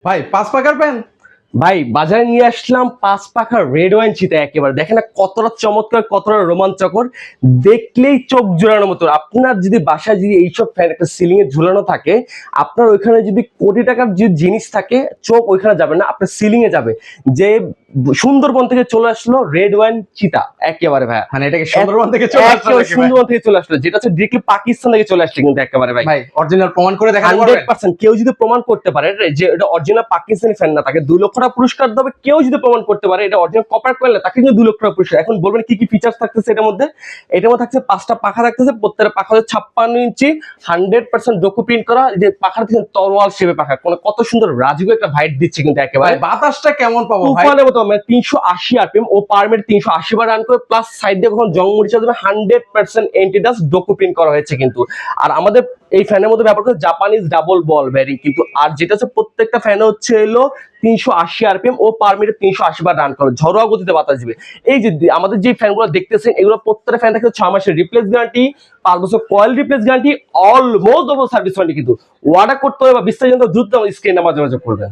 ভাই 5 পাকার প্যান ভাই বাজারে নিয়ে আসলাম 5 পাখা রেড ওয়াইন চিতা। একেবারে দেখেন না কতটা চমৎকার, কতটা রোমাঞ্চকর, দেখলেই চোখ জোড়ানোর মতো। আপনার যদি বাসায় যদি এইসব ফ্যান একটা সিলিং এ ঝুলানো থাকে, আপনার ওইখানে যদি কোটি টাকার যে জিনিস থাকে, চোখ ওইখানে যাবে না, আপনার সিলিং এ যাবে। যে সুন্দরবন থেকে চলে আসলো রেড ওয়াইন চিতা, একেবারে ভাই, মানে এটাকে সুন্দরবন থেকে চলে আসছে একেবারে নাকি ভাই? সুন্দরবন থেকে চলে আসলো, যেটা হচ্ছে ডিরেক্টলি পাকিস্তান থেকে চলে আসছে কিন্তু একেবারে ভাই। ভাই অরিজিনাল প্রমাণ করে দেখাতে পারবেন? 100% কেউ যদি প্রমাণ করতে পারে যে এটা অরিজিনাল পাকিস্তানি ফ্যান না, তাকে 2 লক্ষ টাকা পুরস্কার দেবে। কেউ যদি প্রমাণ করতে পারে এটা অরিজিনাল কপার কয়েল না, তাকে কিন্তু 2 লক্ষ টাকা পুরস্কার। এখন বলবেন কি কি ফিচার্স থাকতেছে এটার মধ্যে? এটার মধ্যে থাকছে 5টা পাখা থাকতেছে, প্রত্যেকটা পাখা হচ্ছে 56 ইঞ্চি, 100% ডকু প্রিন্ট করা। যে পাখার থেকে তরোয়াল শেপে পাখা, কত সুন্দর রাজকীয় একটা ভাইট দিচ্ছে কিন্তু ভাই একেবারে। বাতাসটা কেমন পাবো ভাই? তুফানের মতো, মানে 380 আরপিএম ও পার মিনিট 380 বার রান করে, প্লাস সাইড দিয়ে কখন জং মরিচা দেবে, 100% এন্টিডাস্ট ডকু প্রিন্ট করা হয়েছে কিন্তু। আর আমাদের এই ফ্যানের মধ্যে ব্যবহার করে জাপানিজ ডাবল বল ব্যারিং কিন্তু। আর যেটা হচ্ছে প্রত্যেকটা ফ্যানে হচ্ছে এলো 380 আরপিএম ও পার মিনিট 380 বার রান করে, ঝরোয়া গতিতে বাতাস দিবে। এই যে আমাদের যে ফ্যানগুলো দেখতেছেন, এগুলো প্রত্যেকটা ফ্যান থাকে 6 মাসের রিপ্লেস গ্যারান্টি, 5 বছর coil replace guarantee, almost double service warranty কিন্তু। অর্ডার করতে হবে বা বিস্তারিত দ্রুত স্ক্রিনে মাঝে মাঝে করবেন।